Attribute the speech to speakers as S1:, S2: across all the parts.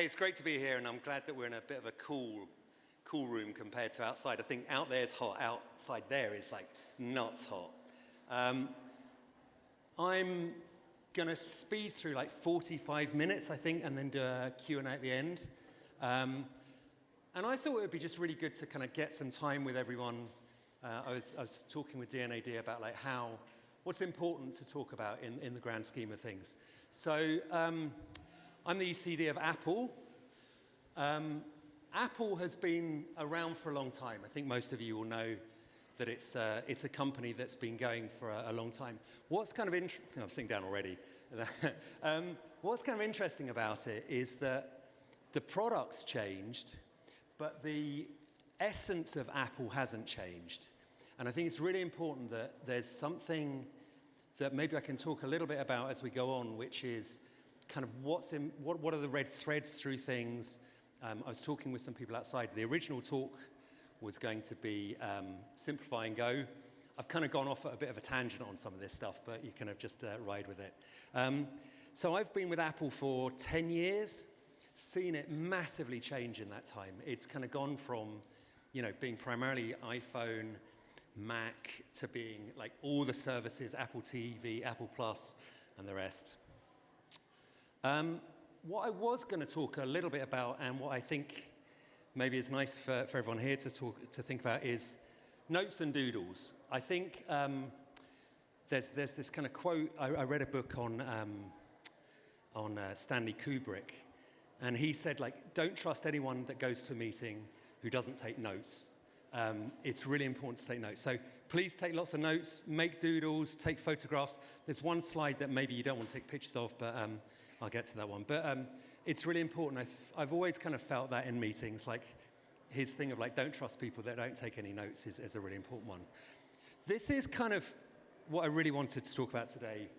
S1: Hey, it's great to be here, and I'm glad that we're in a bit of a cool room compared to outside. I think out there is hot, outside there is like nuts hot. I'm gonna speed through like 45 minutes, I think, and then do a Q&A at the end. And I thought it would be just really good to kind of get some time with everyone. I was talking with D&AD about like what's important to talk about in the grand scheme of things. So I'm the ECD of Apple. Apple has been around for a long time. I think most of you will know that it's a company that's been going for a long time. What's kind of interesting, I'm sitting down already. What's kind of interesting about it is that the product's changed, but the essence of Apple hasn't changed. And I think it's really important that there's something that maybe I can talk a little bit about as we go on, which is kind of what are the red threads through things. I was talking with some people outside. The original talk was going to be Simplify and Go. I've kind of gone off at a bit of a tangent on some of this stuff, but you kind of just ride with it. So I've been with Apple for 10 years, seen it massively change in that time. It's kind of gone from, being primarily iPhone, Mac, to being like all the services, Apple TV, Apple Plus, and the rest. What I was going to talk a little bit about, and what I think maybe is nice for everyone here to think about, is notes and doodles. I think there's this kind of quote. I read a book on Stanley Kubrick, and he said, like, don't trust anyone that goes to a meeting who doesn't take notes. It's really important to take notes. So please take lots of notes, make doodles, take photographs. There's one slide that maybe you don't want to take pictures of, but I'll get to that one. But it's really important. I've always kind of felt that in meetings, like his thing of like, don't trust people that don't take any notes is a really important one. This is kind of what I really wanted to talk about today.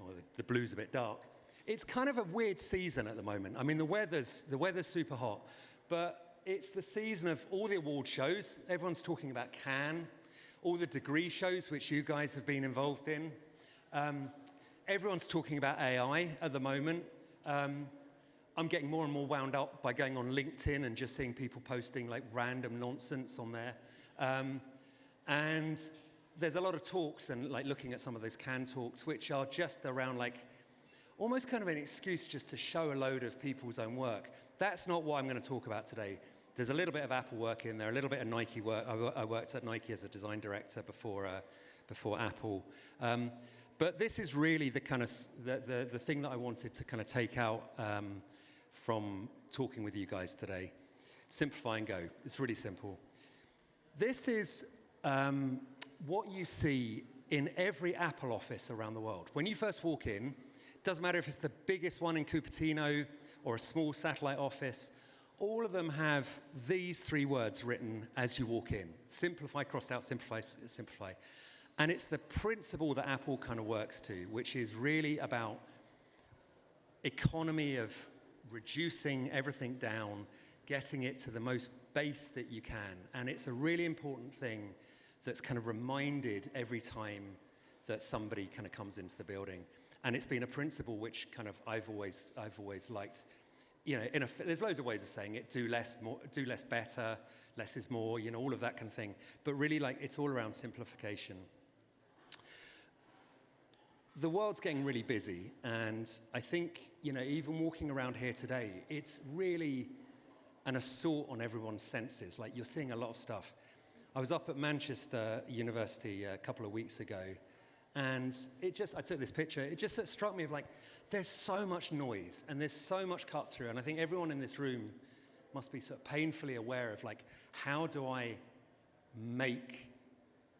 S1: Oh, the blue's a bit dark. It's kind of a weird season at the moment. I mean, the weather's super hot, but it's the season of all the award shows. Everyone's talking about Cannes, all the degree shows, which you guys have been involved in. Everyone's talking about AI at the moment. I'm getting more and more wound up by going on LinkedIn and just seeing people posting like random nonsense on there. And there's a lot of talks and like looking at some of those Cannes talks, which are just around like almost kind of an excuse just to show a load of people's own work. That's not what I'm going to talk about today. There's a little bit of Apple work in there, a little bit of Nike work. I worked at Nike as a design director before Apple. But this is really the kind of the thing that I wanted to kind of take out from talking with you guys today. Simplify and Go. It's really simple. This is what you see in every Apple office around the world. When you first walk in, it doesn't matter if it's the biggest one in Cupertino or a small satellite office, all of them have these three words written as you walk in. Simplify, crossed out, simplify, simplify. And it's the principle that Apple kind of works to, which is really about economy of reducing everything down, getting it to the most base that you can. And it's a really important thing that's kind of reminded every time that somebody kind of comes into the building. And it's been a principle which kind of I've always liked. There's loads of ways of saying it: do less, more, do less better, less is more. All of that kind of thing. But really, like, it's all around simplification. The world's getting really busy, and I think, even walking around here today, it's really an assault on everyone's senses. Like, you're seeing a lot of stuff. I was up at Manchester University a couple of weeks ago, and I took this picture. It just struck me of like, there's so much noise, and there's so much cut through, and I think everyone in this room must be sort of painfully aware of like, how do I make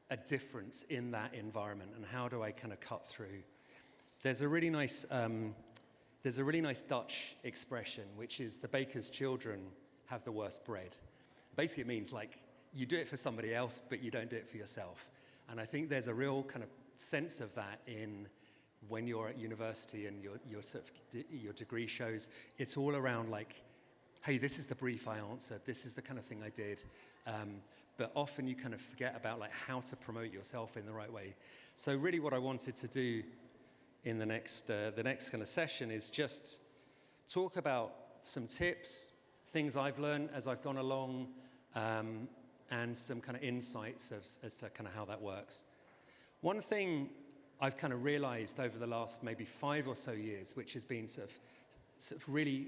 S1: a difference in that environment, and how do I kind of cut through? There's a really nice Dutch expression, which is the baker's children have the worst bread. Basically, it means like you do it for somebody else, but you don't do it for yourself. And I think there's a real kind of sense of that in when you're at university and your degree shows. It's all around like, hey, this is the brief I answered. This is the kind of thing I did. But often you kind of forget about like how to promote yourself in the right way. So really what I wanted to do in the next kind of session is just talk about some tips, things I've learned as I've gone along, and some kind of insights as to kind of how that works. One thing I've kind of realized over the last maybe 5 or so years, which has been sort of really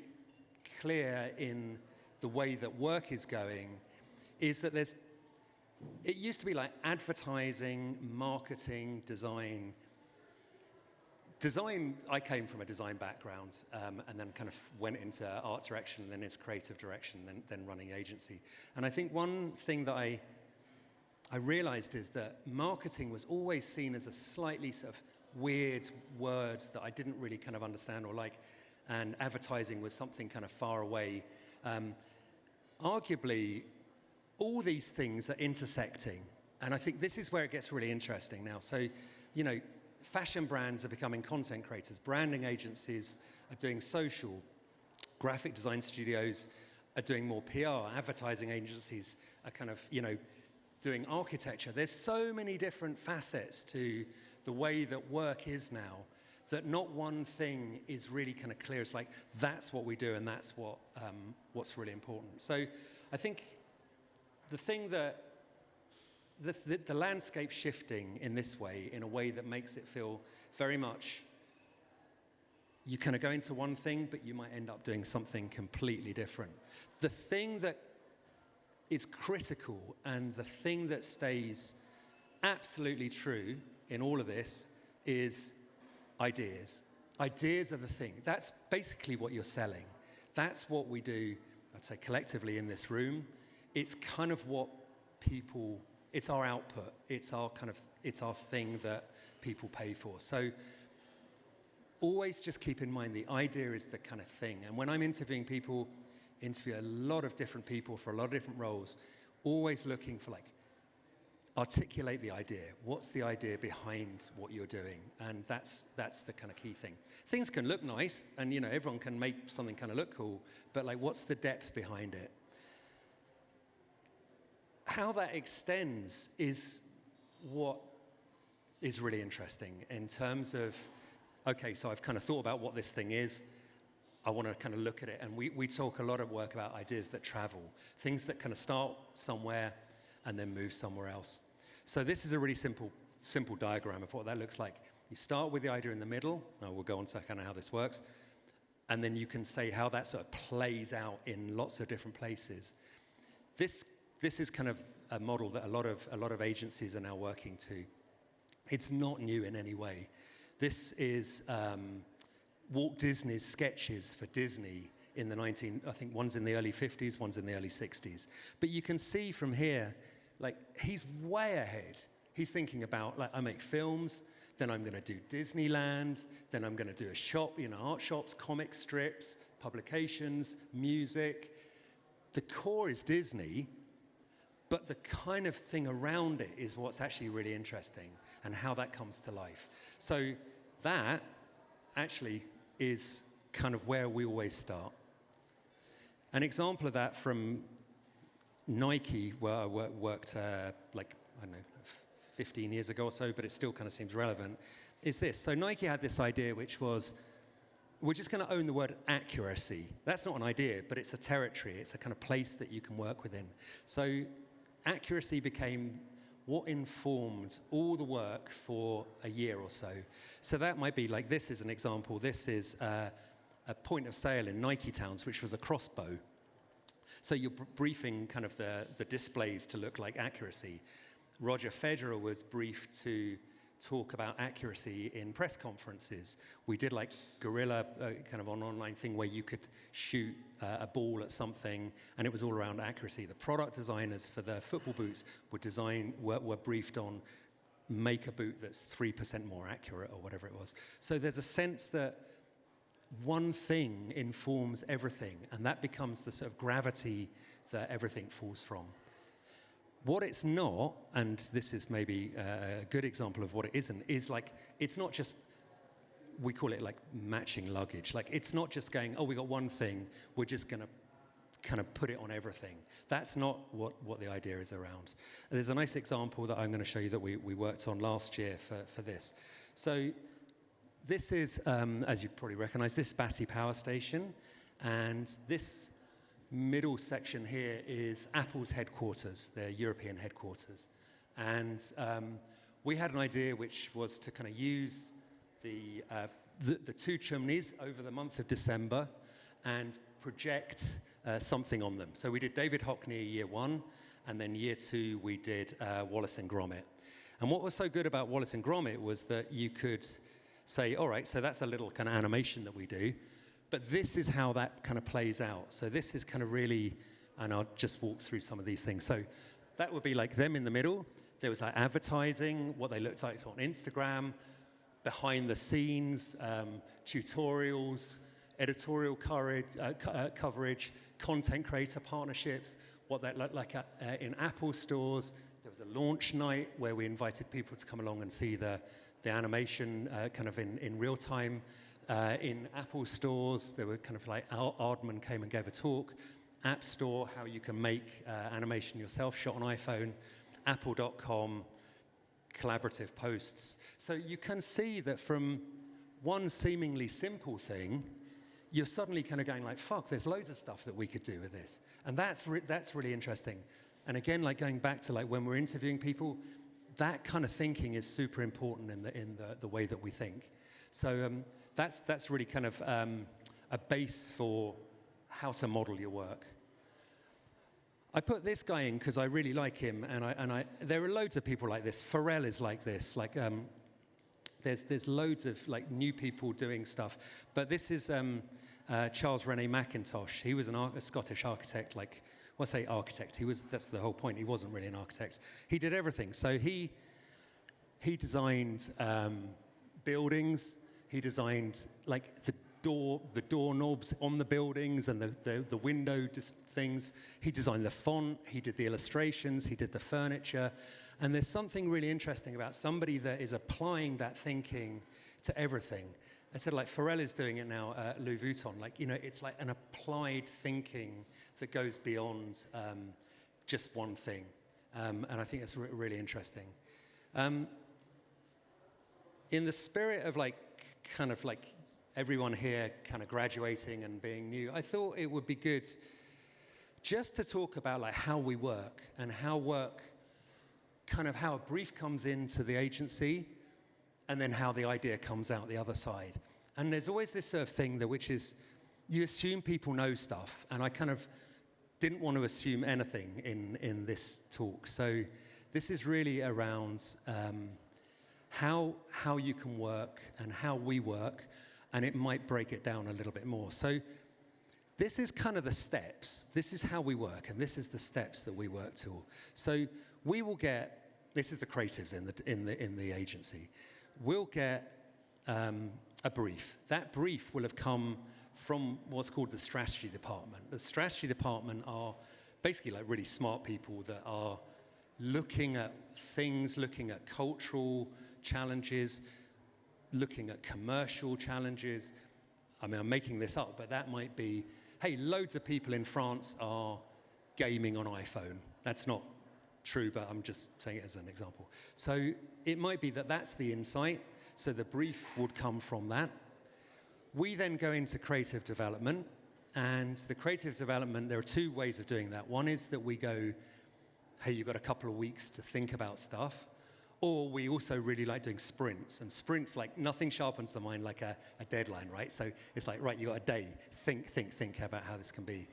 S1: clear in the way that work is going, is that it used to be like advertising, marketing, design. Design, I came from a design background, and then kind of went into art direction, and then into creative direction, then running agency. And I think one thing that I realized is that marketing was always seen as a slightly sort of weird word that I didn't really kind of understand or like, and advertising was something kind of far away. Arguably, all these things are intersecting, and I think this is where it gets really interesting now. So, you know, fashion brands are becoming content creators, branding agencies are doing social, graphic design studios are doing more PR, advertising agencies are kind of, you know, doing architecture. There's so many different facets to the way that work is now that not one thing is really kind of clear. It's like, that's what we do and that's what's really important. So I think the thing that the landscape shifting in this way, in a way that makes it feel very much, you kind of go into one thing, but you might end up doing something completely different. The thing that is critical and the thing that stays absolutely true in all of this is ideas. Ideas are the thing. That's basically what you're selling. That's what we do, I'd say, collectively in this room. It's kind of what people, it's our output. It's our thing that people pay for. So always just keep in mind the idea is the kind of thing. And when I'm interviewing people, interview a lot of different people for a lot of different roles, always looking for like, articulate the idea. What's the idea behind what you're doing? And that's the kind of key thing. Things can look nice, and you know, everyone can make something kind of look cool, but like, what's the depth behind it? How that extends is what is really interesting in terms of, okay, so I've kind of thought about what this thing is. I want to kind of look at it, and we talk a lot at work about ideas that travel, things that kind of start somewhere and then move somewhere else. So this is a really simple diagram of what that looks like. You start with the idea in the middle. Now we'll go on to kind of how this works. And then you can say how that sort of plays out in lots of different places. This is kind of a model that a lot of agencies are now working to. It's not new in any way. This is Walt Disney's sketches for Disney in the I think one's in the early 50s, one's in the early 60s. But you can see from here, like, he's way ahead. He's thinking about, like, I make films, then I'm going to do Disneyland, then I'm going to do a shop, you know, art shops, comic strips, publications, music. The core is Disney, but the kind of thing around it is what's actually really interesting and how that comes to life. So that actually is kind of where we always start. An example of that from Nike, where I worked like, I don't know, 15 years ago or so, but it still kind of seems relevant, is this. So Nike had this idea, which was, we're just going to own the word accuracy. That's not an idea, but it's a territory. It's a kind of place that you can work within. So accuracy became what informed all the work for a year or so. So that might be like, this is an example. This is a point of sale in Nike Towns, which was a crossbow. So you're briefing kind of the displays to look like accuracy. Roger Federer was briefed to talk about accuracy in press conferences. We did like guerrilla, kind of an online thing where you could shoot a ball at something, and it was all around accuracy. The product designers for the football boots were briefed on make a boot that's 3% more accurate or whatever it was. So there's a sense that one thing informs everything, and that becomes the sort of gravity that everything falls from. What it's not, and this is maybe a good example of what it isn't, is like, it's not just, we call it like matching luggage. Like, it's not just going, oh, we got one thing, we're just going to kind of put it on everything. That's not what the idea is around. There's a nice example that I'm going to show you that we worked on last year for this. So this is, as you probably recognize, this Batty power station. And this middle section here is Apple's headquarters, their European headquarters. And we had an idea which was to kind of use the two chimneys over the month of December and project something on them. So we did David Hockney year 1, and then year 2 we did Wallace and Gromit. And what was so good about Wallace and Gromit was that you could say, all right, so that's a little kind of animation that we do, but this is how that kind of plays out. So this is kind of really, and I'll just walk through some of these things. So that would be like them in the middle. There was like advertising, what they looked like on Instagram, behind the scenes, tutorials, editorial coverage, content creator partnerships, what that looked like in Apple stores. There was a launch night where we invited people to come along and see the animation kind of in real time. In Apple stores, there were kind of like Ardman came and gave a talk. App Store, how you can make animation yourself, shot on iPhone. Apple.com, collaborative posts. So you can see that from one seemingly simple thing, you're suddenly kind of going like, fuck, there's loads of stuff that we could do with this. And that's really interesting. And again, like going back to like when we're interviewing people, that kind of thinking is super important in the way that we think. So that's really kind of a base for how to model your work. I put this guy in because I really like him, and there are loads of people like this. Pharrell is like this. Like, there's loads of like new people doing stuff. But this is Charles René Mackintosh. He was a Scottish architect. Like, well, I say architect. That's the whole point. He wasn't really an architect. He did everything. So he designed buildings. He designed like the doorknobs on the buildings and the window things. He designed the font, he did the illustrations, he did the furniture. And there's something really interesting about somebody that is applying that thinking to everything. I said, like, Pharrell is doing it now at Louis Vuitton. Like, you know, it's like an applied thinking that goes beyond just one thing. And I think it's really interesting. In the spirit of, like, kind of like everyone here kind of graduating and being new, I thought it would be good just to talk about like how we work and how a brief comes into the agency and then how the idea comes out the other side. And there's always this sort of thing which is you assume people know stuff, and I kind of didn't want to assume anything in this talk. So this is really around how you can work and how we work, and it might break it down a little bit more. So this is kind of the steps. This is how we work, and this is the steps that we work to. So we will get, this is the creatives in the agency. We'll get a brief. That brief will have come from what's called the strategy department. The strategy department are basically like really smart people that are looking at things, looking at cultural challenges, looking at commercial challenges. I mean, I'm making this up, but that might be, hey, loads of people in France are gaming on iPhone. That's not true, but I'm just saying it as an example. So it might be that that's the insight. So the brief would come from that. We then go into creative development. And the creative development, there are two ways of doing that. One is that we go, hey, you've got a couple of weeks to think about stuff. Or we also really like doing sprints. And sprints, like, nothing sharpens the mind like a deadline, right? So it's like, right, you got a day. Think about how this can be.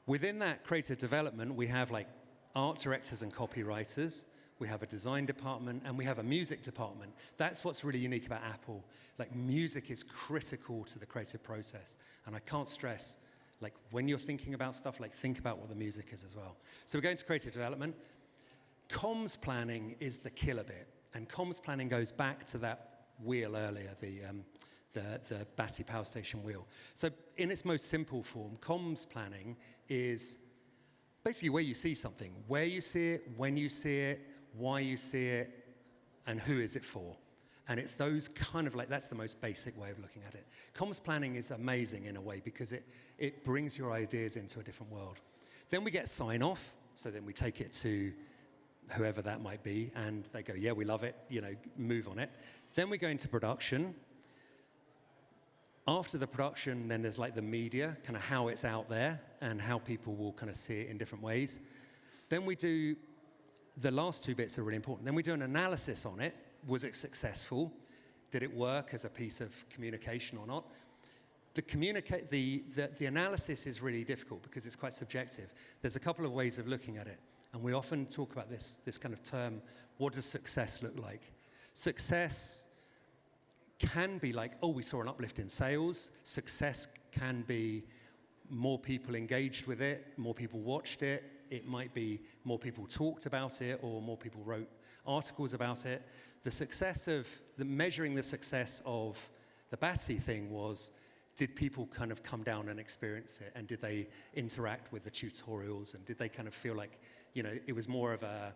S1: Within that creative development, we have, like, art directors and copywriters. We have a design department, and we have a music department. That's what's really unique about Apple. Like, music is critical to the creative process. And I can't stress, like, when you're thinking about stuff, like, think about what the music is as well. So we're going to creative development. Comms planning is the killer bit, and comms planning goes back to that wheel earlier, the Batty Power Station wheel. So in its most simple form, comms planning is basically where you see something, where you see it, when you see it, why you see it, and who is it for. And it's those kind of like, that's the most basic way of looking at it. Comms planning is amazing in a way because it brings your ideas into a different world. Then we get sign-off, so then we take it to whoever that might be, and they go, yeah, we love it, you know, move on it. Then we go into production. After the production, then there's like the media, kind of how it's out there and how people will kind of see it in different ways. Then we do, the last two bits are really important. Then we do an analysis on it. Was it successful? Did it work as a piece of communication or not? The analysis is really difficult because it's quite subjective. There's a couple of ways of looking at it. And we often talk about this kind of term, what does success look like? Success can be like, oh, we saw an uplift in sales. Success can be more people engaged with it, more people watched it. It might be more people talked about it or more people wrote articles about it. Measuring the success of the Batsy thing was, did people kind of come down and experience it? And did they interact with the tutorials? And did they kind of feel like, it was more of a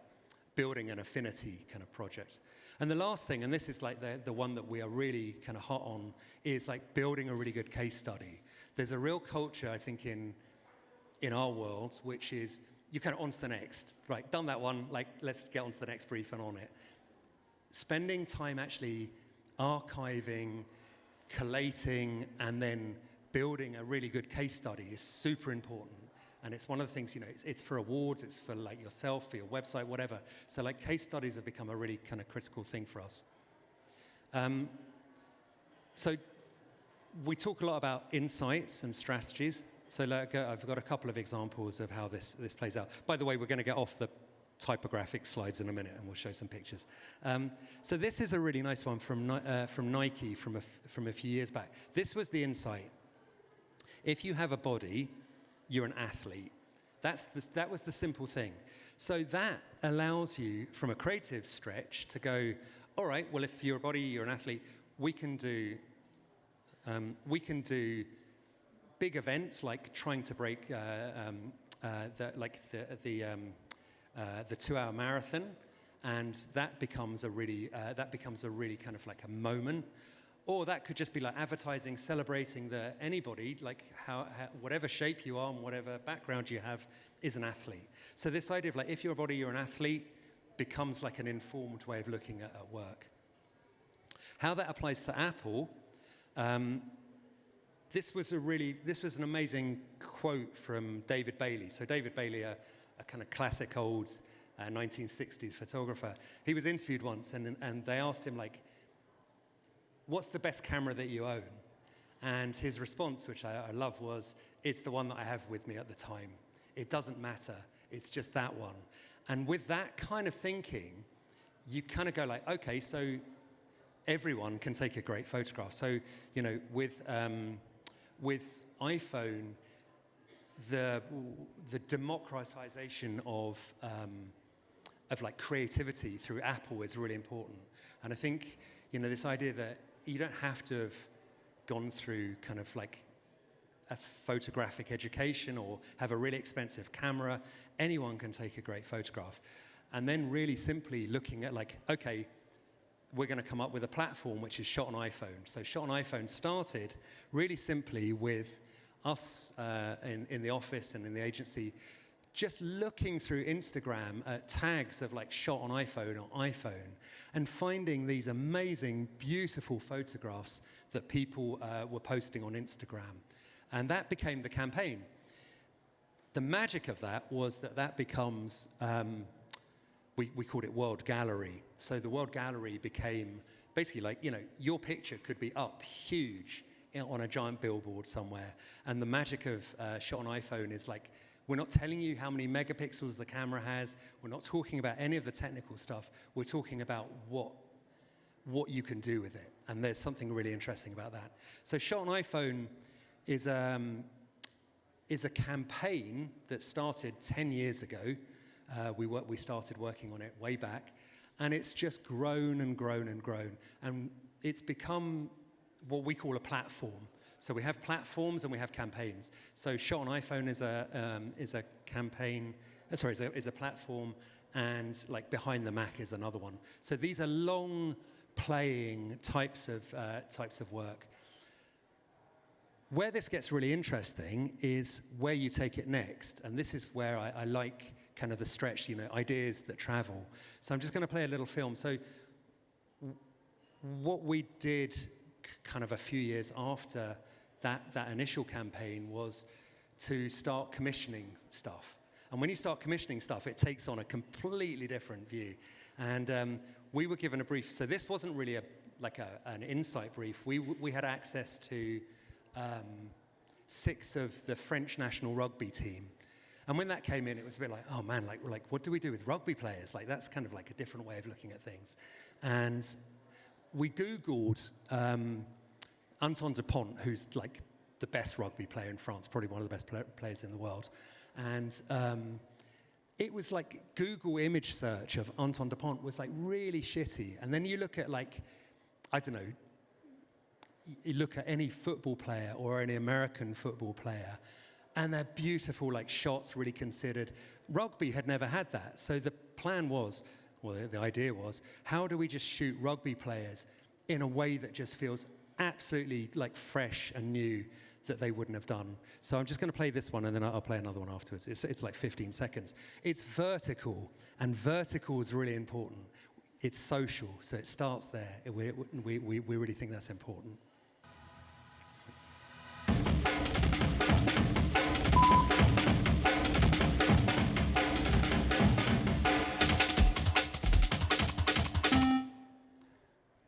S1: building an affinity kind of project? And the last thing, and this is like the one that we are really kind of hot on, is like building a really good case study. There's a real culture, I think, in our world, which is you kind of on to the next. Right, done that one, like let's get on to the next brief and on it. Spending time actually archiving, collating, and then building a really good case study is super important. And it's one of the things, it's for awards, it's for like yourself, for your website, whatever. So like case studies have become a really kind of critical thing for us. So we talk a lot about insights and strategies. So like, I've got a couple of examples of how this plays out. By the way, we're going to get off the typographic slides in a minute, and we'll show some pictures. So this is a really nice one from Nike from a few years back. This was the insight. If you have a body, you're an athlete. That was the simple thing. So that allows you, from a creative stretch, to go, all right, well, if you're a body, you're an athlete, we can do big events like trying to break the 2-hour marathon, and that becomes a really kind of like a moment. Or that could just be like advertising, celebrating that anybody, like whatever shape you are and whatever background you have, is an athlete. So this idea of like, if you're a body, you're an athlete, becomes like an informed way of looking at work. How that applies to Apple, this was an amazing quote from David Bailey. So David Bailey, a kind of classic old 1960s photographer, he was interviewed once, and they asked him like, what's the best camera that you own? And his response, which I love, was, it's the one that I have with me at the time. It doesn't matter. It's just that one. And with that kind of thinking, you kind of go like, okay, so everyone can take a great photograph. So, with iPhone, the democratization of like creativity through Apple is really important. And I think, this idea that you don't have to have gone through kind of like a photographic education or have a really expensive camera. Anyone can take a great photograph. And then really simply looking at like, okay, we're going to come up with a platform which is shot on iPhone. So shot on iPhone started really simply with us in the office and in the agency just looking through Instagram at tags of like shot on iPhone or iPhone and finding these amazing, beautiful photographs that people were posting on Instagram. And that became the campaign. The magic of that was that becomes, we called it World Gallery. So the World Gallery became basically like, your picture could be up huge on a giant billboard somewhere. And the magic of shot on iPhone is like, we're not telling you how many megapixels the camera has. We're not talking about any of the technical stuff. We're talking about what you can do with it. And there's something really interesting about that. So shot on iPhone is a campaign that started 10 years ago. We started working on it way back. And it's just grown and grown and grown. And it's become what we call a platform. So we have platforms and we have campaigns. So shot on iPhone is a campaign. Is a platform, and like Behind the Mac is another one. So these are long playing types of work. Where this gets really interesting is where you take it next, and this is where I like kind of the stretch, ideas that travel. So I'm just going to play a little film. So what we did kind of a few years after that initial campaign was to start commissioning stuff. And when you start commissioning stuff, it takes on a completely different view. And we were given a brief. So this wasn't really an insight brief. We had access to 6 of the French national rugby team. And when that came in, it was a bit like, oh man, like what do we do with rugby players? Like that's kind of like a different way of looking at things. And we Googled Antoine Dupont, who's like the best rugby player in France, probably one of the best players in the world. And it was like Google image search of Antoine Dupont was like really shitty. And then you look at like, I don't know, you look at any football player or any American football player, and they're beautiful, like shots, really considered. Rugby had never had that. So the plan was, well, the idea was, how do we just shoot rugby players in a way that just feels absolutely like fresh and new that they wouldn't have done? So I'm just going to play this one, and then I'll play another one afterwards. It's like 15 seconds. It's vertical, and vertical is really important. It's social, so it starts there. We really think that's important.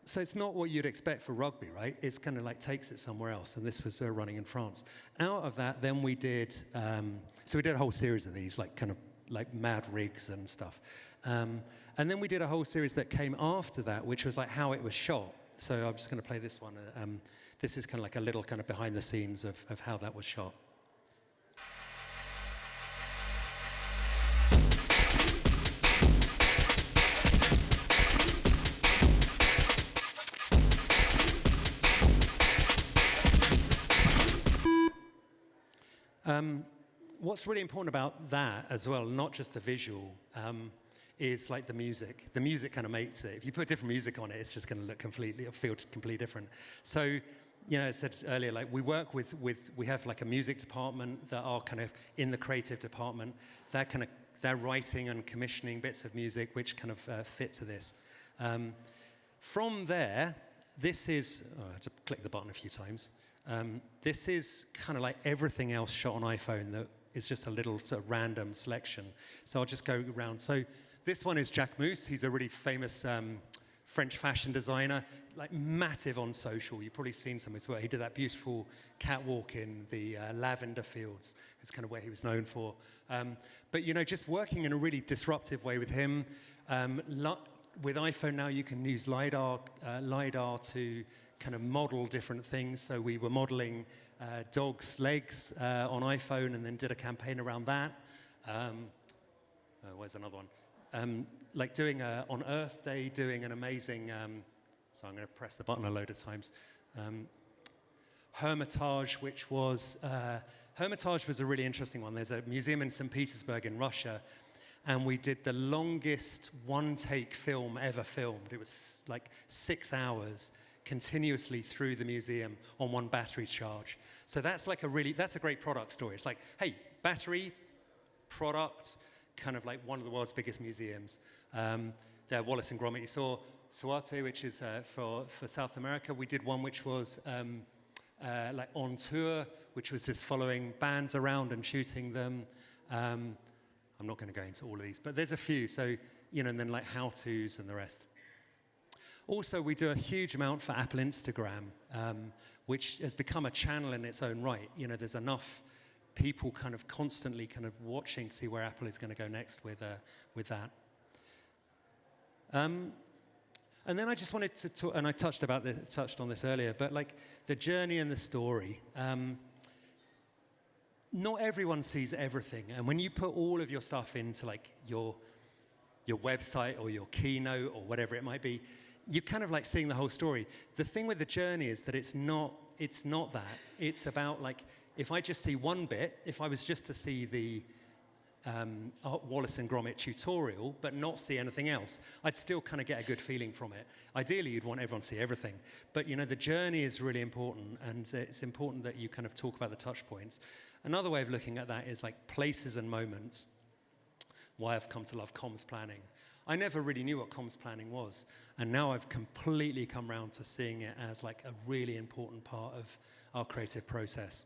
S1: So it's not what you'd expect for rugby, right? It's kind of like takes it somewhere else, and this was running in France. Out of that, then we did, so we did a whole series of these, like kind of like mad rigs and stuff. And then we did a whole series that came after that, which was like how it was shot. So I'm just going to play this one. This is kind of like a little kind of behind the scenes of how that was shot. What's really important about that as well, not just the visual, is like the music. The music kind of makes it. If you put different music on it, it's just going to look feel completely different. So, you know, I said earlier, like we work with we have like a music department that are kind of in the creative department. They're writing and commissioning bits of music which kind of fit to this. From there, this is, I had to click the button a few times. This is kind of like everything else shot on iPhone that is just a little sort of random selection. So I'll just go around. So this one is Jacques Mousse. He's a really famous French fashion designer, like massive on social. You've probably seen some of his work. He did that beautiful catwalk in the lavender fields. It's kind of where he was known for. But, you know, just working in a really disruptive way with him. With iPhone now, you can use LiDAR to kind of model different things. So we were modeling dogs' legs on iPhone and then did a campaign around that. Where's another one? Like doing on Earth Day, doing an amazing, so I'm going to press the button a load of times. Hermitage, which was, Hermitage was a really interesting one. There's a museum in St. Petersburg in Russia, and we did the longest one-take film ever filmed. It was like 6 hours continuously through the museum on one battery charge. So that's like that's a great product story. It's like, hey, battery, product, kind of like one of the world's biggest museums. There, Wallace and Gromit. You saw Suarte, which is for South America. We did one which was like on tour, which was just following bands around and shooting them. I'm not going to go into all of these, but there's a few. So, you know, and then like how-tos and the rest. Also, we do a huge amount for Apple Instagram, which has become a channel in its own right. You know, there's enough people kind of constantly kind of watching to see where Apple is going to go next with that. And then I just wanted to talk, and I touched on this earlier, but like the journey and the story. Not everyone sees everything, and when you put all of your stuff into like your website or your keynote or whatever it might be, you're kind of like seeing the whole story. The thing with the journey is that it's not that. It's about like, if I just see one bit, if I was just to see the Wallace and Gromit tutorial, but not see anything else, I'd still kind of get a good feeling from it. Ideally, you'd want everyone to see everything. But, you know, the journey is really important, and it's important that you kind of talk about the touch points. Another way of looking at that is like places and moments. Why I've come to love comms planning. I never really knew what comms planning was, and now I've completely come around to seeing it as like a really important part of our creative process.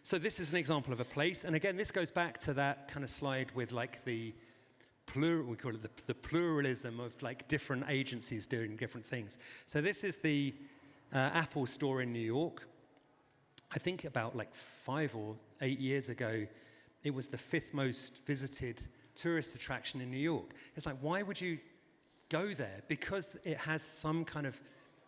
S1: So this is an example of a place, and again, this goes back to that kind of slide with like we call it the pluralism of like different agencies doing different things. So this is the Apple store in New York. I think about like 5 or 8 years ago, it was the 5th most visited tourist attraction in New York. It's like, why would you go there? Because it has some kind of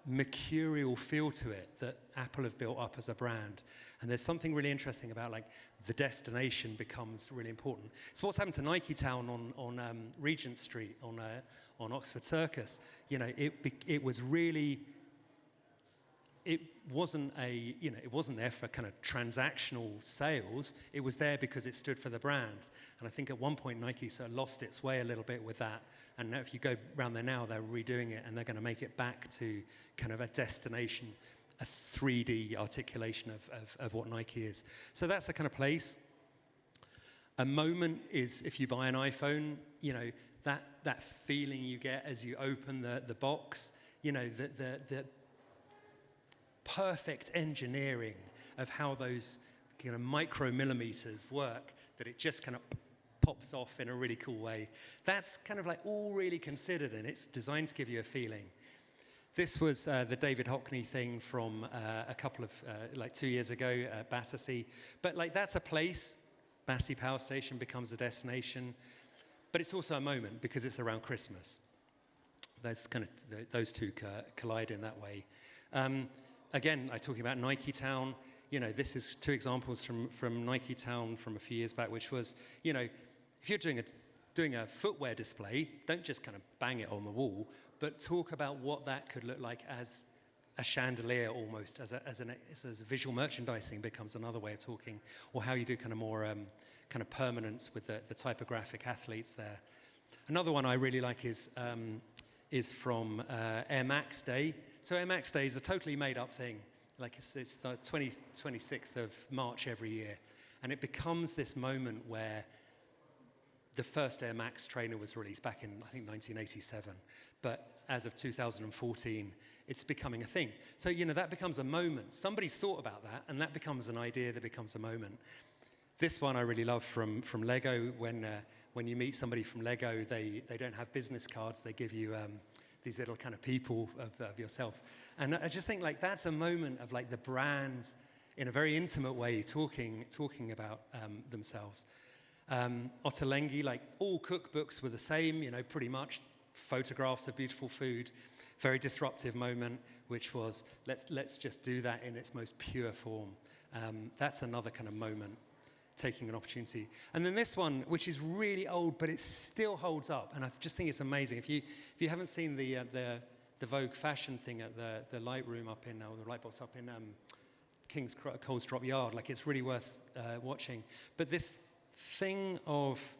S1: mercurial feel to it that Apple have built up as a brand. And there's something really interesting about like the destination becomes really important. So what's happened to Nike Town on Regent Street on Oxford Circus? You know, it was really. It wasn't it wasn't there for kind of transactional sales. It was there because it stood for the brand. And I think at one point Nike sort of lost its way a little bit with that. And now if you go around there now, they're redoing it and they're going to make it back to kind of a destination, a 3D articulation of what Nike is. So that's a kind of place. A moment is if you buy an iPhone, you know, that feeling you get as you open the box, you know, the perfect engineering of how those kind of micromillimeters work, that it just kind of pops off in a really cool way. That's kind of like all really considered, and it's designed to give you a feeling. This was the David Hockney thing from a couple of, like 2 years ago at Battersea. But like that's a place, Battersea Power Station becomes a destination, but it's also a moment because it's around Christmas. Those two collide in that way. Again, I'm talking about Nike Town. You know, this is 2 examples from Nike Town from a few years back, which was, you know, if you're doing a footwear display, don't just kind of bang it on the wall, but talk about what that could look like as a chandelier almost, as a visual merchandising becomes another way of talking, or how you do kind of more kind of permanence with the typographic athletes there. Another one I really like is from Air Max Day. So Air Max Day is a totally made-up thing. Like it's the 26th of March every year. And it becomes this moment where the first Air Max trainer was released back in, I think, 1987. But as of 2014, it's becoming a thing. So, you know, that becomes a moment. Somebody's thought about that, and that becomes an idea that becomes a moment. This one I really love from Lego. When you meet somebody from Lego, they don't have business cards. They give you these little kind of people of yourself. And I just think like that's a moment of like the brand in a very intimate way talking about themselves. Ottolenghi, like all cookbooks were the same, you know, pretty much photographs of beautiful food. Very disruptive moment, which was let's just do that in its most pure form. That's another kind of moment, taking an opportunity. And then this one, which is really old, but it still holds up, and I just think it's amazing. If you haven't seen the Vogue fashion thing at the light room up in, or the light box up in King's Coles Drop Yard, like it's really worth watching. But this thing of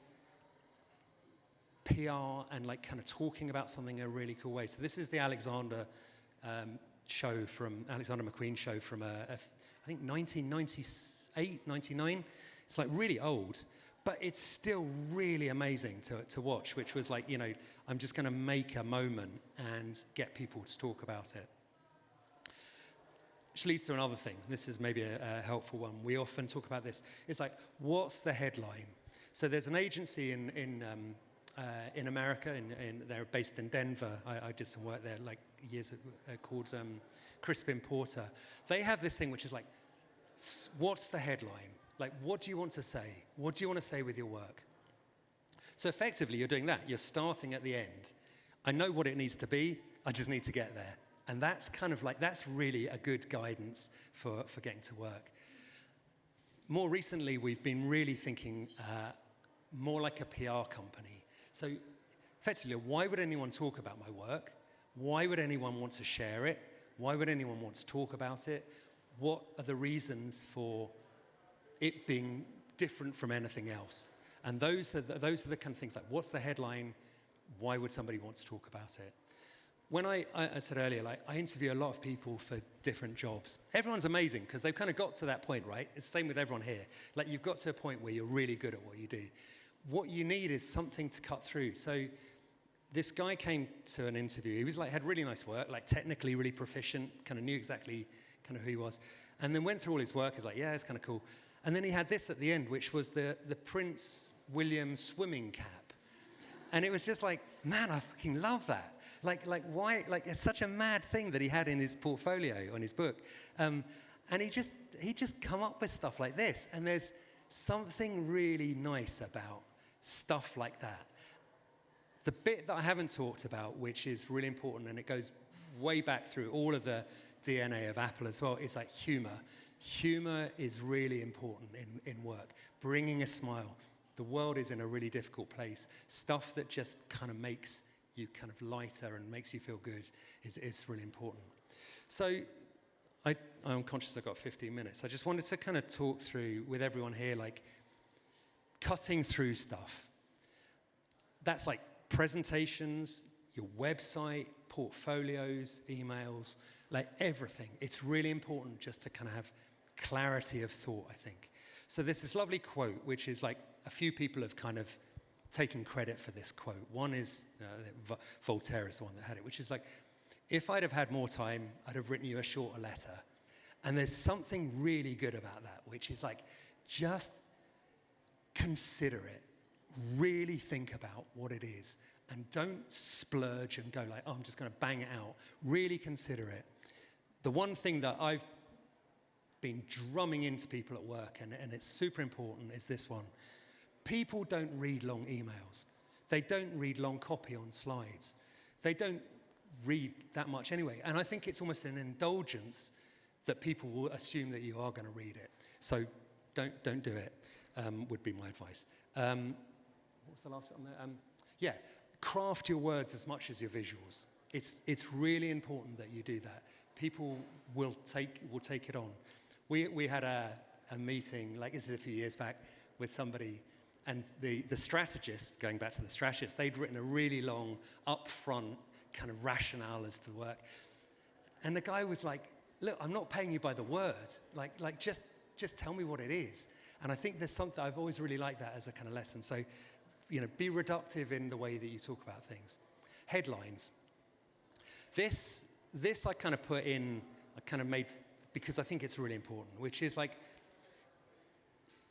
S1: PR and like kind of talking about something in a really cool way. So this is the Alexander McQueen show from I think 1998, 99. It's like really old, but it's still really amazing to watch, which was like, you know, I'm just going to make a moment and get people to talk about it. Which leads to another thing. This is maybe a helpful one. We often talk about this. It's like, what's the headline? So there's an agency in America, they're based in Denver. I did some work there like years ago, called Crispin Porter. They have this thing which is like, what's the headline? Like, what do you want to say? What do you want to say with your work? So effectively, you're doing that. You're starting at the end. I know what it needs to be. I just need to get there. And that's kind of like, that's really a good guidance for getting to work. More recently, we've been really thinking more like a PR company. So effectively, why would anyone talk about my work? Why would anyone want to share it? Why would anyone want to talk about it? What are the reasons for it being different from anything else? And those are the kind of things like, what's the headline? Why would somebody want to talk about it? When I said earlier, like I interview a lot of people for different jobs. Everyone's amazing because they've kind of got to that point, right? It's the same with everyone here. Like you've got to a point where you're really good at what you do. what you need is something to cut through. So this guy came to an interview. He was like, had really nice work, like technically really proficient, kind of knew exactly kind of who he was. And then went through all his work. He's like, yeah, it's kind of cool. And then he had this at the end, which was the Prince William swimming cap. And it was just like, man, I fucking love that. Like why? Like, it's such a mad thing that he had in his portfolio on his book. And he just come up with stuff like this. And there's something really nice about stuff like that. The bit that I haven't talked about, which is really important, and it goes way back through all of the DNA of Apple as well, is like humor. Humor is really important in work. Bringing a smile. The world is in a really difficult place. Stuff that just kind of makes you kind of lighter and makes you feel good is really important. So I'm conscious I've got 15 minutes. I just wanted to kind of talk through with everyone here, like cutting through stuff. That's like presentations, your website, portfolios, emails, like everything. It's really important just to kind of have clarity of thought, I think. So there's this lovely quote, which is like a few people have kind of taken credit for this quote. One is, Voltaire is the one that had it, which is like, if I'd have had more time, I'd have written you a shorter letter. And there's something really good about that, which is like, just consider it. Really think about what it is. And don't splurge and go like, oh, I'm just going to bang it out. Really consider it. The one thing that I've been drumming into people at work, and it's super important, is this one. People don't read long emails. They don't read long copy on slides. They don't read that much anyway. And I think it's almost an indulgence that people will assume that you are going to read it. So don't do it, would be my advice. What was the last bit on there? Craft your words as much as your visuals. It's really important that you do that. People will take it on. We had a meeting, like this is a few years back, with somebody, and the strategist, going back to the strategist, they'd written a really long, upfront kind of rationale as to the work. And the guy was like, look, I'm not paying you by the word. Like just tell me what it is. And I think there's something, I've always really liked that as a kind of lesson. So, be reductive in the way that you talk about things. Headlines. This I kind of put in, I kind of made, because I think it's really important, which is like,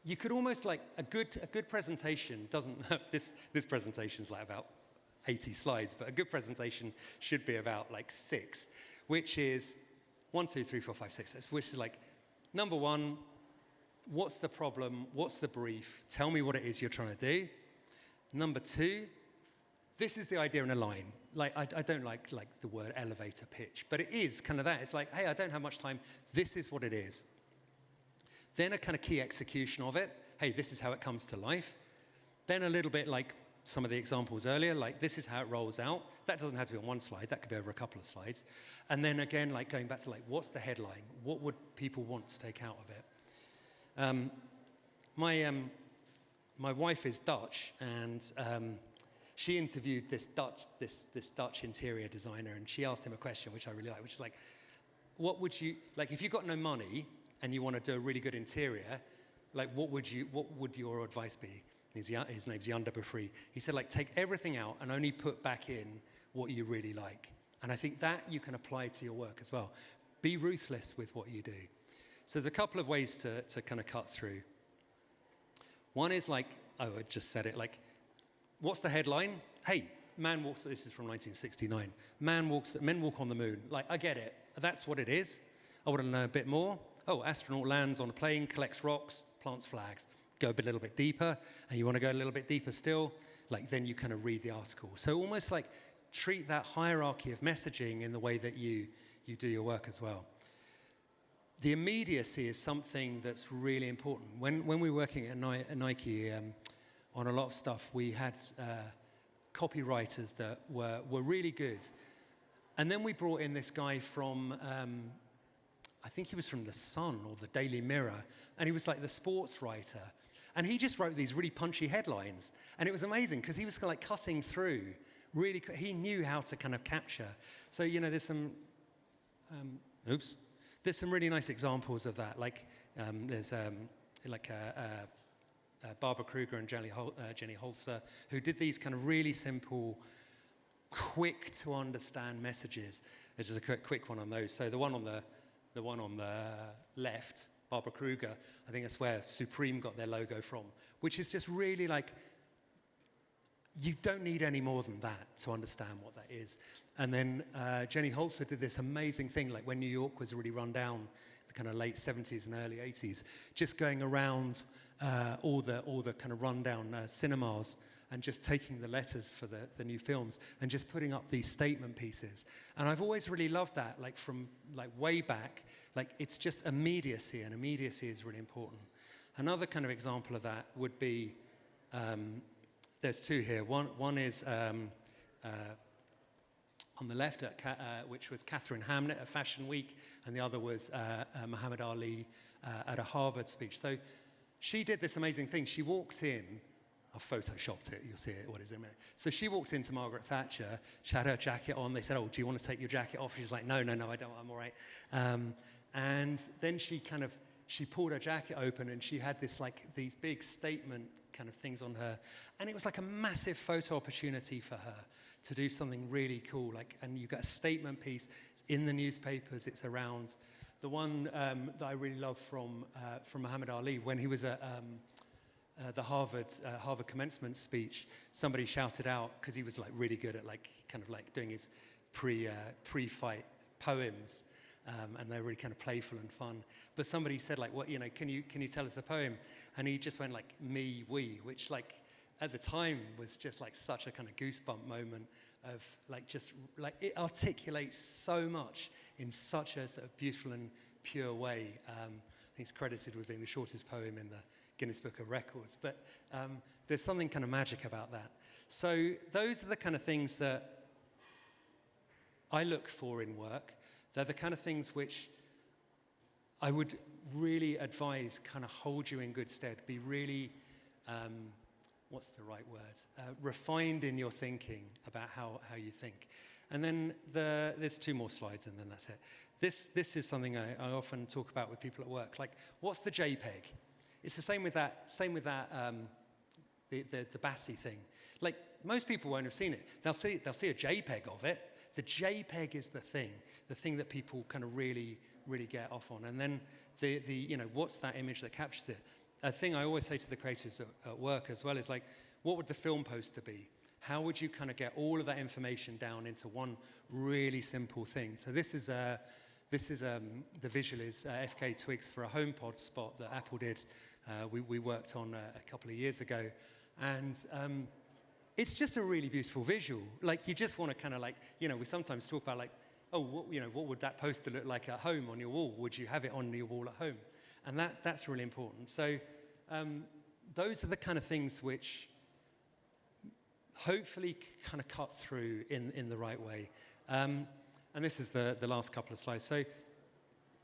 S1: you could almost like, a good presentation doesn't, this presentation's like about 80 slides, but a good presentation should be about like 6, which is 1, 2, 3, 4, 5, 6, which is like, number 1, what's the problem? What's the brief? Tell me what it is you're trying to do. Number 2, this is the idea in a line. Like, I don't like the word elevator pitch, but it is kind of that. It's like, hey, I don't have much time. This is what it is. Then a kind of key execution of it. Hey, this is how it comes to life. Then a little bit like some of the examples earlier, like this is how it rolls out. That doesn't have to be on one slide. That could be over a couple of slides. And then again, like going back to like, what's the headline? What would people want to take out of it? My wife is Dutch, and she interviewed this Dutch interior designer, and she asked him a question which I really like, which is like, what would you like if you got no money and you want to do a really good interior? Like, what would your advice be? His name's Jan de Befree. He said, like, take everything out and only put back in what you really like. And I think that you can apply to your work as well. Be ruthless with what you do. So there's a couple of ways to kind of cut through. One is like, I just said it, like, what's the headline? Hey, man walks, this is from 1969. Men walk on the moon. Like, I get it. That's what it is. I want to know a bit more. Oh, astronaut lands on a plane, collects rocks, plants flags. Go a little bit deeper, and you want to go a little bit deeper still, like then you kind of read the article. So almost like treat that hierarchy of messaging in the way that you do your work as well. The immediacy is something that's really important. When we were working at Nike on a lot of stuff, we had copywriters that were really good. And then we brought in this guy from, I think he was from The Sun or the Daily Mirror, and he was like the sports writer. And he just wrote these really punchy headlines. And it was amazing because he was like cutting through. Really, he knew how to kind of capture. So, there's some, there's some really nice examples of that. Like, there's like Barbara Kruger and Jenny Holzer, who did these kind of really simple, quick to understand messages. There's just a quick one on those. So the one on the left, Barbara Kruger, I think that's where Supreme got their logo from, which is just really like, you don't need any more than that to understand what that is. And then Jenny Holzer did this amazing thing, like when New York was really run down, the kind of late 70s and early 80s, just going around all the kind of rundown cinemas and just taking the letters for the new films and just putting up these statement pieces. And I've always really loved that, like from like way back, like it's just immediacy, and immediacy is really important. Another kind of example of that would be, there's two here. One is on the left, which was Catherine Hamnett at Fashion Week, and the other was Muhammad Ali at a Harvard speech. So she did this amazing thing. She walked in, I've photoshopped it, you'll see it, what is it in a minute. So she walked into Margaret Thatcher, she had her jacket on, they said, oh, do you want to take your jacket off? She's like, no, I don't, I'm all right. And then she pulled her jacket open and she had these big statement kind of things on her. And it was like a massive photo opportunity for her to do something really cool. And you got a statement piece, it's in the newspapers, it's around. The one that I really love from Muhammad Ali, when he was at the Harvard commencement speech, somebody shouted out, because he was really good at doing his pre-fight poems, and they're really kind of playful and fun. But somebody said what, can you tell us a poem? And he just went me, we, which at the time was just such a kind of goosebump moment of it articulates so much in such a sort of beautiful and pure way. I think it's credited with being the shortest poem in the Guinness Book of Records, but there's something kind of magic about that. So those are the kind of things that I look for in work. They're the kind of things which I would really advise kind of hold you in good stead. Be really, what's the right word? Refined in your thinking about how you think. And then there's two more slides and then that's it. This is something I often talk about with people at work. What's the JPEG? It's the same with that the Batty thing. Most people won't have seen it. They'll see a JPEG of it. The JPEG is the thing that people kind of really get off on. And then what's that image that captures it? A thing I always say to the creatives at work as well is what would the film poster be? How would you kind of get all of that information down into one really simple thing? So this is the visual is FK Twigs for a HomePod spot that Apple did. We worked on a couple of years ago, and it's just a really beautiful visual. You just want to kind of we sometimes talk about what would that poster look like at home on your wall? Would you have it on your wall at home? And that's really important. So those are the kind of things which hopefully kind of cut through in the right way. And this is the last couple of slides. So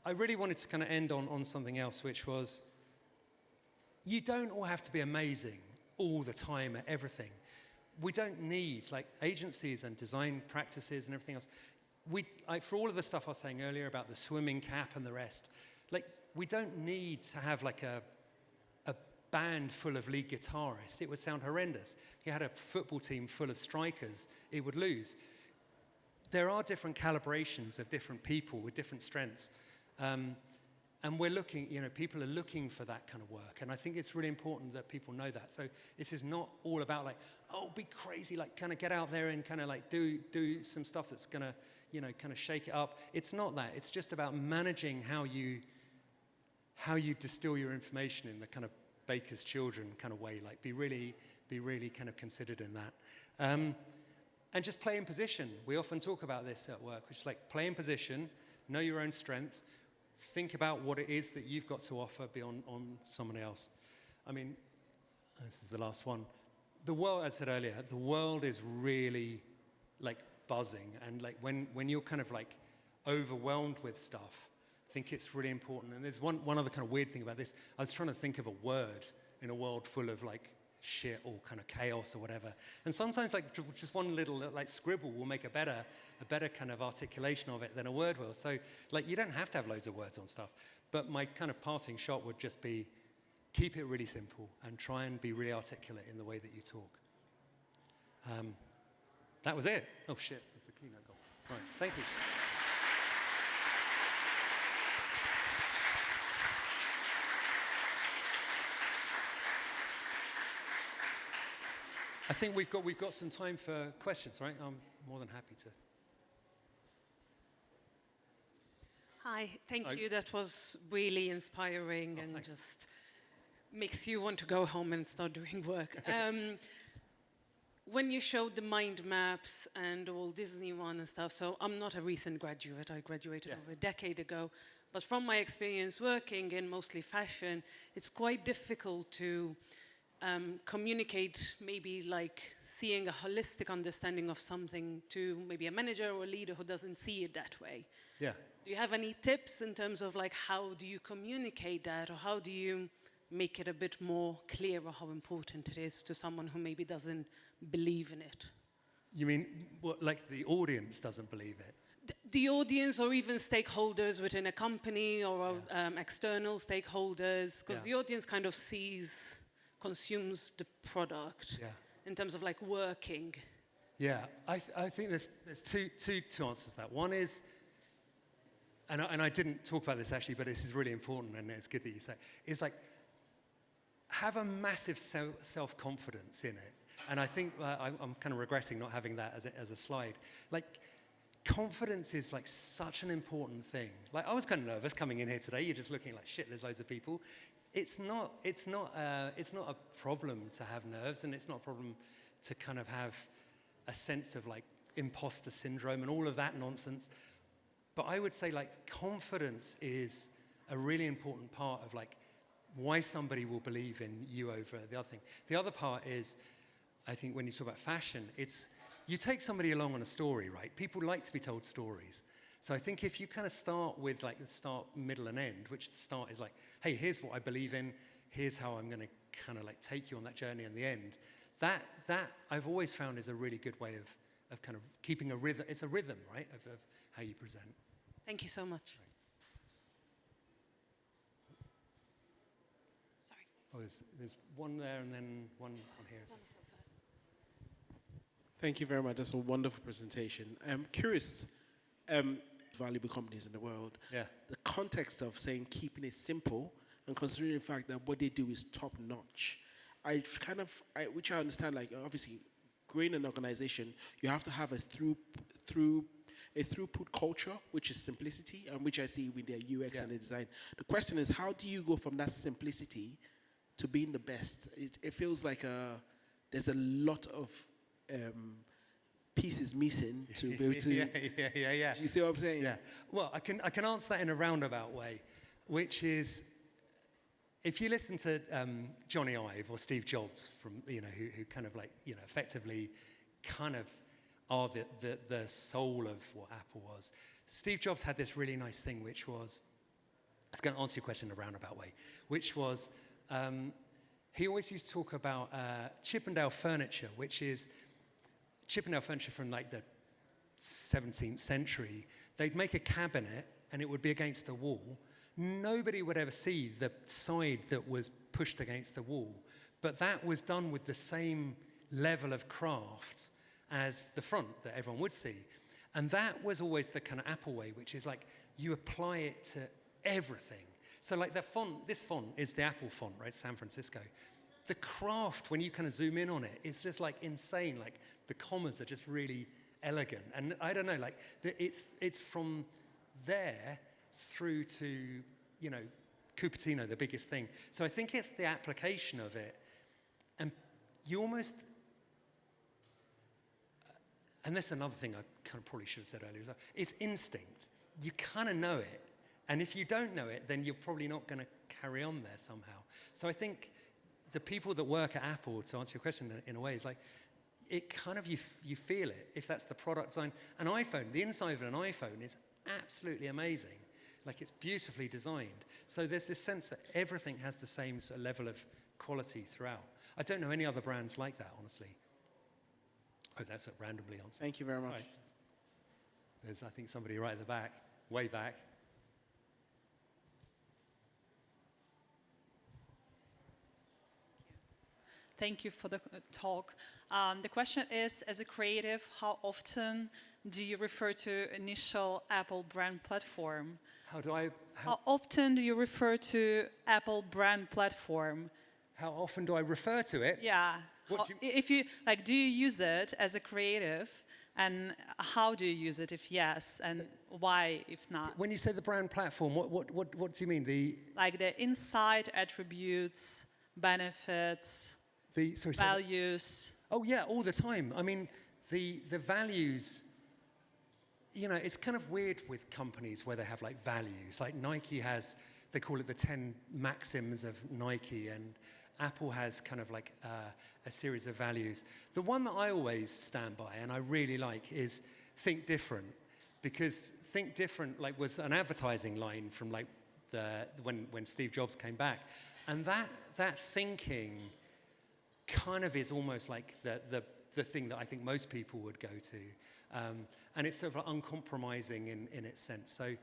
S1: I really wanted to kind of end on something else, which was you don't all have to be amazing all the time at everything. We don't need, agencies and design practices and everything else. For all of the stuff I was saying earlier about the swimming cap and the rest, we don't need to have a band full of lead guitarists. It would sound horrendous. If you had a football team full of strikers, it would lose. There are different calibrations of different people with different strengths. And we're looking, people are looking for that kind of work. And I think it's really important that people know that. So this is not all about be crazy, kind of get out there and kind of do some stuff that's going to, kind of shake it up. It's not that. It's just about managing how you distill your information in the kind of baker's children kind of way. Be really kind of considered in that. And just play in position. We often talk about this at work, which is play in position, know your own strengths, think about what it is that you've got to offer beyond on someone else. I mean, this is the last one. The world, as I said earlier, the world is really buzzing, and when you're kind of overwhelmed with stuff, I think it's really important. And there's one other kind of weird thing about this. I was trying to think of a word in a world full of shit or kind of chaos or whatever. And sometimes just one little scribble will make a better kind of articulation of it than a word will. So you don't have to have loads of words on stuff. But my kind of parting shot would just be keep it really simple and try and be really articulate in the way that you talk. That was it. Oh shit, there's the keynote gone. Right, thank you. I think we've got some time for questions, right? I'm more than happy to.
S2: Hi, thank you. That was really inspiring and
S1: thanks.
S2: just makes you want to go home and start doing work. When you showed the mind maps and all Disney one and stuff, so I'm not a recent graduate. I graduated over a decade ago. But from my experience working in mostly fashion, it's quite difficult to communicate, maybe like seeing a holistic understanding of something to maybe a manager or a leader who doesn't see it that way.
S1: Yeah.
S2: Do you have any tips in terms of like how do you communicate that, or how do you make it a bit more clear how important it is to someone who maybe doesn't believe in it?
S1: You mean what, like the audience doesn't believe it?
S2: The audience, or even stakeholders within a company, or external stakeholders, because the audience kind of consumes the product in terms of like working.
S1: Yeah, I think there's two answers to that. One is, and I didn't talk about this actually, but this is really important, and it's good that you say, is like, have a massive self-confidence in it. And I think I'm kind of regretting not having that as a slide. Like, confidence is like such an important thing. Like, I was kind of nervous coming in here today. You're just looking like, shit, there's loads of people. It's not a problem to have nerves, and it's not a problem to kind of have a sense of like imposter syndrome and all of that nonsense. But I would say like confidence is a really important part of like why somebody will believe in you over the other thing. The other part is, I think when you talk about fashion, it's you take somebody along on a story, right? People like to be told stories. So I think if you kind of start with like the start, middle, and end, which the start is like, hey, here's what I believe in, here's how I'm going to kind of like take you on that journey, and the end, that I've always found is a really good way of kind of keeping a rhythm. It's a rhythm, right, of how you present.
S2: Thank you so much.
S1: Right. Sorry. Oh, there's one there and then one on here.
S3: Thank you very much. That's a wonderful presentation. I'm curious, valuable companies in the world, the context of saying keeping it simple and considering the fact that what they do is top notch. Which I understand, like obviously, growing an organization, you have to have a throughput culture, which is simplicity, and which I see with their UX and the design. The question is, how do you go from that simplicity to being the best? It feels like there's a lot of pieces missing to be able to.
S1: Yeah.
S3: Do you see what I'm saying?
S1: Yeah. Well, I can answer that in a roundabout way, which is, if you listen to Johnny Ive or Steve Jobs from who kind of like effectively kind of are the soul of what Apple was. Steve Jobs had this really nice thing, which was, I was going to answer your question in a roundabout way, which was he always used to talk about Chippendale furniture, which is Chippendale furniture from like the 17th century. They'd make a cabinet and it would be against the wall. Nobody would ever see the side that was pushed against the wall, but that was done with the same level of craft as the front that everyone would see. And that was always the kind of Apple way, which is like you apply it to everything. So like the font, this font is the Apple font, right? San Francisco. The craft, when you kind of zoom in on it, it's just like insane. Like the commas are just really elegant. And I don't know, like it's from there through to, Cupertino, the biggest thing. So I think it's the application of it. And you almost, and that's another thing I kind of probably should have said earlier as well, it's instinct. You kind of know it. And if you don't know it, then you're probably not going to carry on there somehow. So I think the people that work at Apple, to answer your question in a way, is like, it kind of, you feel it, if that's the product design. An iPhone, the inside of an iPhone is absolutely amazing. Like, it's beautifully designed. So there's this sense that everything has the same sort of level of quality throughout. I don't know any other brands like that, honestly. Oh, that's a randomly answered.
S3: Thank you very much.
S1: Right. There's, I think, somebody right at the back, way back.
S4: Thank you for the talk. The question is, as a creative, how often do you refer to initial Apple brand platform? How often do you refer to Apple brand platform?
S1: How often do I refer to it?
S4: Yeah. If you like, do you use it as a creative, and how do you use it? If yes, and why? If not?
S1: When you say the brand platform, what do you mean?
S4: Like the inside attributes, benefits, values.
S1: Oh yeah, all the time. I mean, the values. You know, it's kind of weird with companies where they have like values. Like Nike has, they call it the 10 maxims of Nike, and Apple has kind of like a series of values. The one that I always stand by and I really like is think different, because think different like was an advertising line from like when Steve Jobs came back, and that thinking kind of is almost like the thing that I think most people would go to. And it's sort of uncompromising in its sense. So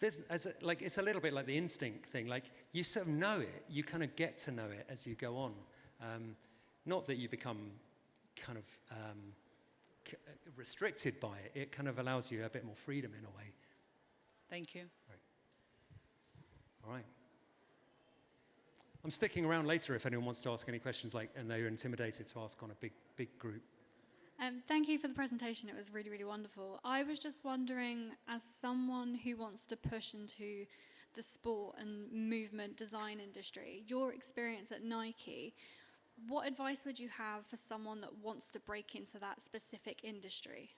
S1: it's a little bit like the instinct thing. Like you sort of know it, you kind of get to know it as you go on. Not that you become kind of restricted by it. It kind of allows you a bit more freedom in a way.
S4: Thank you.
S1: Right. All right. I'm sticking around later if anyone wants to ask any questions, and they're intimidated to ask on a big group.
S5: Thank you for the presentation. It was really, really wonderful. I was just wondering, as someone who wants to push into the sport and movement design industry, your experience at Nike, what advice would you have for someone that wants to break into that specific industry?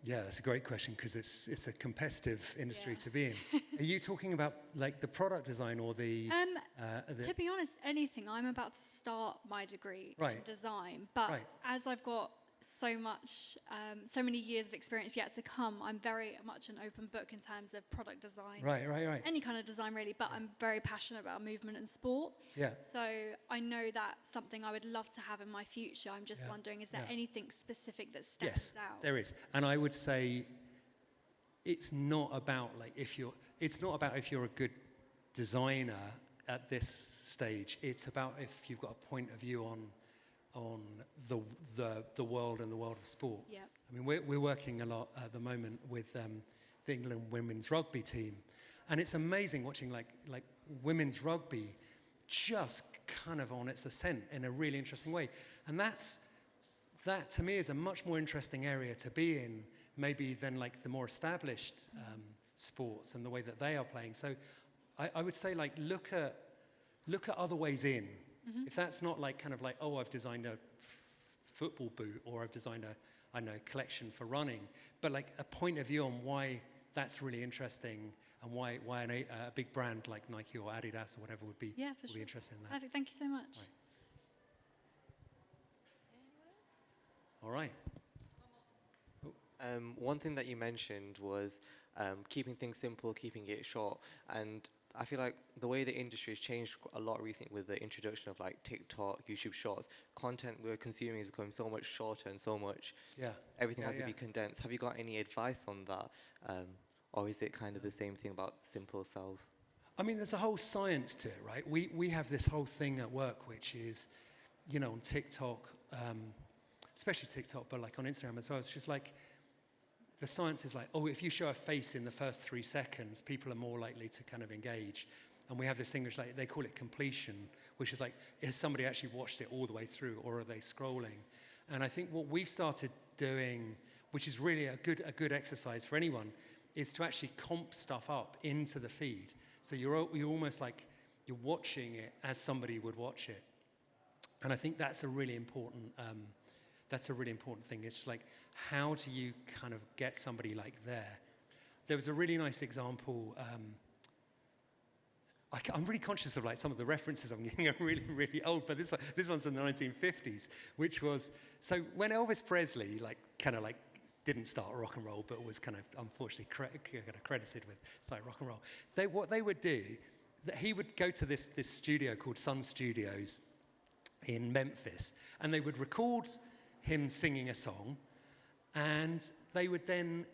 S1: Yeah, that's a great question, because it's a competitive industry to be in. Are you talking about like the product design or the
S5: to be honest, anything. I'm about to start my degree in design, but as I've got so many years of experience yet to come, I'm very much an open book in terms of product design.
S1: Right.
S5: Any kind of design really, but I'm very passionate about movement and sport.
S1: Yeah.
S5: So I know that's something I would love to have in my future. I'm just wondering, is there anything specific that stands out?
S1: Yes, there is. And I would say it's not about if you're a good designer at this stage. It's about if you've got a point of view on the world and the world of sport.
S5: Yep.
S1: I mean, we're working a lot at the moment with the England women's rugby team, and it's amazing watching like women's rugby just kind of on its ascent in a really interesting way, and that to me is a much more interesting area to be in maybe than like the more established sports and the way that they are playing. So I would say look at other ways in. If that's not I've designed a football boot, or I've designed a collection for running, but like a point of view on why that's really interesting, and why a big brand like Nike or Adidas or whatever would be interested in that.
S5: Perfect. Thank you so much.
S1: All right.
S6: One thing that you mentioned was keeping things simple, keeping it short, and I feel like the way the industry has changed a lot recently with the introduction of like TikTok, YouTube Shorts, content we're consuming is becoming so much shorter and so much. Everything has to be condensed. Have you got any advice on that, or is it kind of the same thing about simple cells?
S1: I mean, there's a whole science to it, right? We have this whole thing at work, which is, on TikTok, especially TikTok, but like on Instagram as well. It's just like, the science is like, if you show a face in the first 3 seconds, people are more likely to kind of engage. And we have this thing which they call it completion, which is like, has somebody actually watched it all the way through, or are they scrolling? And I think what we've started doing, which is really a good exercise for anyone, is to actually comp stuff up into the feed. So you're almost like you're watching it as somebody would watch it. And I think that's a really important thing. It's like, how do you kind of get somebody like there? There was a really nice example. I'm really conscious of like some of the references I'm giving are really, really old, but this one's from the 1950s, which was, so when Elvis Presley didn't start rock and roll, but was kind of unfortunately credited with starting rock and roll. What they would do, that he would go to this studio called Sun Studios in Memphis, and they would record him singing a song, and they would then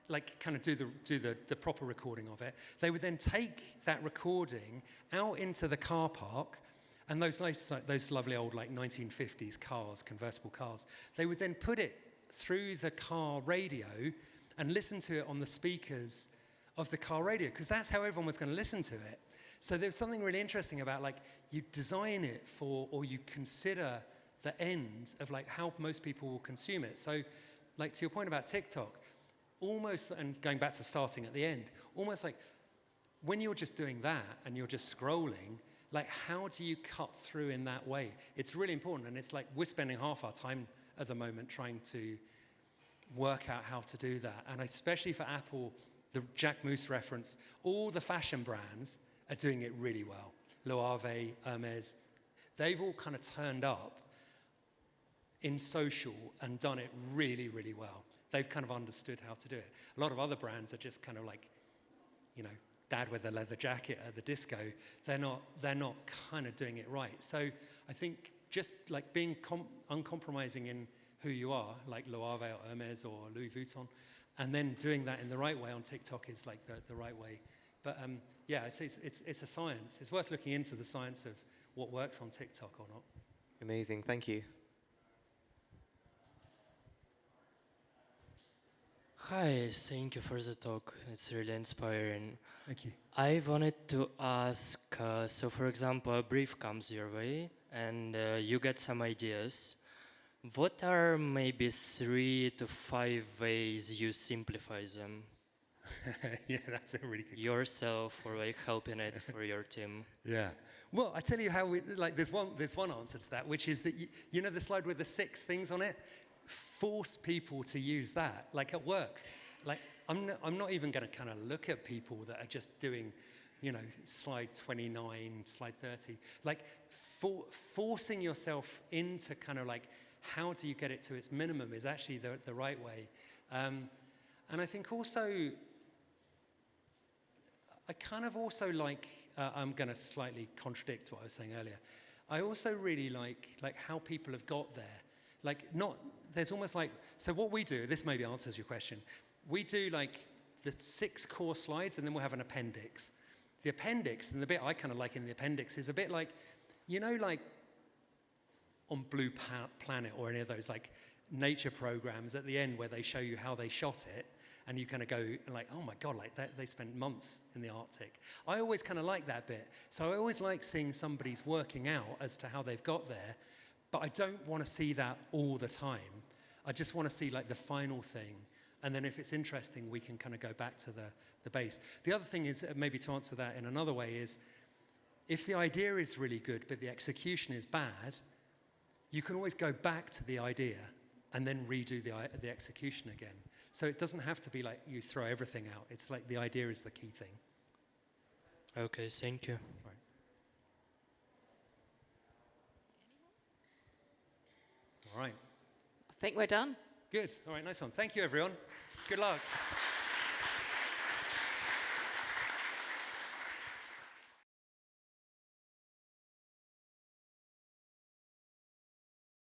S1: do the proper recording of it. They would then take that recording out into the car park, And those lovely old 1950s cars, convertible cars, they would then put it through the car radio and listen to it on the speakers of the car radio, because that's how everyone was going to listen to it. So there's something really interesting about you design it for, or you consider the end of how most people will consume it. So to your point about TikTok, almost, and going back to starting at the end, almost like when you're just doing that and you're just scrolling, how do you cut through in that way? It's really important, and it's we're spending half our time at the moment trying to work out how to do that. And especially for Apple, the Jack Moose reference, all the fashion brands are doing it really well. Loewe, Hermes, they've all kind of turned up in social and done it really, really well. They've kind of understood how to do it. A lot of other brands are just kind of dad with a leather jacket at the disco. They're not kind of doing it right. So I think just being uncompromising in who you are, like Loewe or Hermes or Louis Vuitton, and then doing that in the right way on TikTok is the right way. But yeah, it's a science. It's worth looking into the science of what works on TikTok or not.
S6: Amazing, thank you.
S7: Hi, thank you for the talk. It's really inspiring.
S1: Thank you.
S7: I wanted to ask, so for example, a brief comes your way and you get some ideas. What are maybe 3 to 5 ways you simplify them?
S1: Yeah, that's a really good
S7: yourself or helping it for your team?
S1: Yeah. Well, I tell you how there's one answer to that, which is that you know the slide with the 6 things on it? Force people to use that, at work. I'm not even going to kind of look at people that are just doing, slide 29, slide 30. Forcing yourself into kind of how do you get it to its minimum is actually the right way. And I think also, I kind of also I'm going to slightly contradict what I was saying earlier. I also really like how people have got there. There's almost so what we do, this maybe answers your question. We do the 6 core slides, and then we'll have an appendix. The appendix, and the bit I kind of like in the appendix, is a bit on Blue Planet or any of those nature programs at the end where they show you how they shot it, and you kind of go oh my God, they spent months in the Arctic. I always kind of like that bit. So I always like seeing somebody's working out as to how they've got there, but I don't want to see that all the time. I just want to see the final thing. And then if it's interesting, we can kind of go back to the base. The other thing is, maybe to answer that in another way, is if the idea is really good, but the execution is bad, you can always go back to the idea and then redo the execution again. So it doesn't have to be you throw everything out. It's the idea is the key thing.
S7: Okay, thank you.
S1: Right. All right.
S8: I think we're done.
S1: Good. All right, nice one. Thank you, everyone. Good luck.